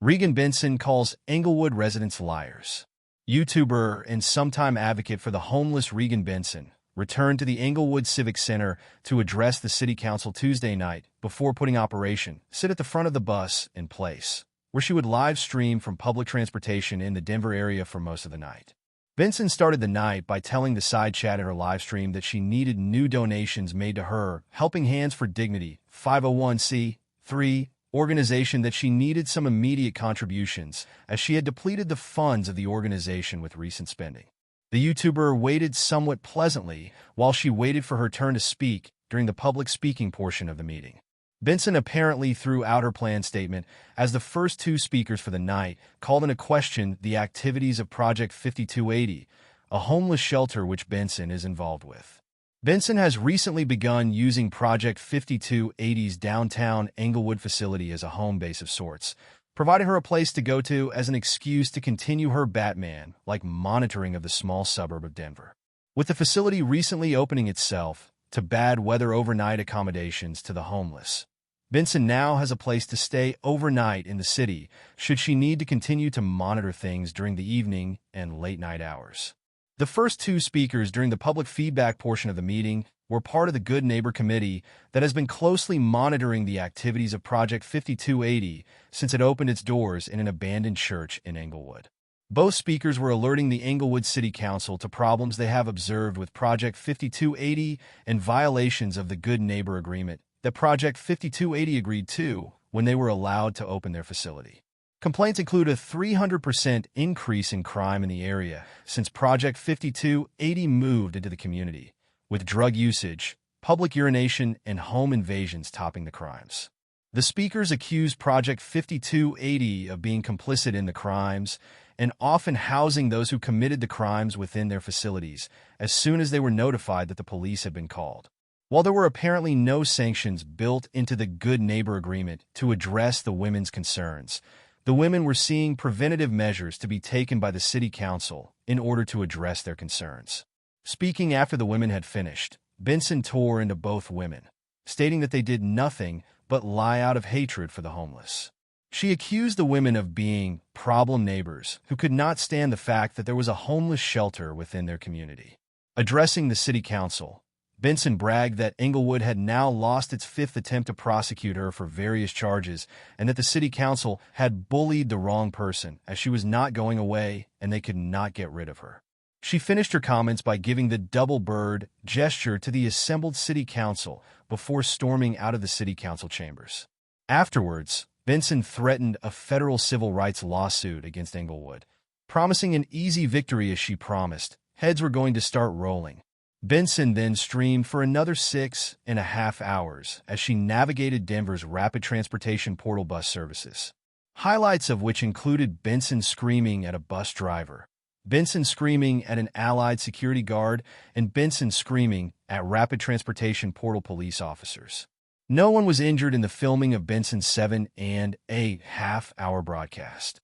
Regan Benson calls Englewood residents liars. YouTuber and sometime advocate for the homeless Regan Benson returned to the Englewood Civic Center to address the city council Tuesday night before putting Operation Sit at the Front of the Bus in place, where she would live stream from public transportation in the Denver area for most of the night. Benson started the night by telling the side chat at her live stream that she needed new donations made to her Helping Hands for Dignity 501c3 organization, that she needed some immediate contributions as she had depleted the funds of the organization with recent spending. The YouTuber waited somewhat pleasantly while she waited for her turn to speak during the public speaking portion of the meeting. Benson apparently threw out her planned statement as the first two speakers for the night called into question the activities of Project 5280, a homeless shelter which Benson is involved with. Benson has recently begun using Project 5280's downtown Englewood facility as a home base of sorts, providing her a place to go to as an excuse to continue her Batman-like monitoring of the small suburb of Denver. With the facility recently opening itself to bad weather overnight accommodations to the homeless, Benson now has a place to stay overnight in the city should she need to continue to monitor things during the evening and late-night hours. The first two speakers during the public feedback portion of the meeting were part of the Good Neighbor Committee that has been closely monitoring the activities of Project 5280 since it opened its doors in an abandoned church in Englewood. Both speakers were alerting the Englewood City Council to problems they have observed with Project 5280 and violations of the Good Neighbor Agreement that Project 5280 agreed to when they were allowed to open their facility. Complaints include a 300% increase in crime in the area since Project 5280 moved into the community, with drug usage, public urination, and home invasions topping the crimes. The speakers accused Project 5280 of being complicit in the crimes and often housing those who committed the crimes within their facilities as soon as they were notified that the police had been called. While there were apparently no sanctions built into the Good Neighbor Agreement to address the women's concerns, the women were seeing preventative measures to be taken by the city council in order to address their concerns. Speaking after the women had finished, Benson tore into both women, stating that they did nothing but lie out of hatred for the homeless. She accused the women of being problem neighbors who could not stand the fact that there was a homeless shelter within their community. Addressing the city council, Benson bragged that Englewood had now lost its fifth attempt to prosecute her for various charges and that the city council had bullied the wrong person as she was not going away and they could not get rid of her. She finished her comments by giving the double bird gesture to the assembled city council before storming out of the city council chambers. Afterwards, Benson threatened a federal civil rights lawsuit against Englewood, promising an easy victory as she promised. Heads were going to start rolling. Benson then streamed for another 6.5 hours as she navigated Denver's rapid transportation portal bus services, highlights of which included Benson screaming at a bus driver, Benson screaming at an allied security guard, and Benson screaming at rapid transportation portal police officers. No one was injured in the filming of Benson's 7.5 hour broadcast.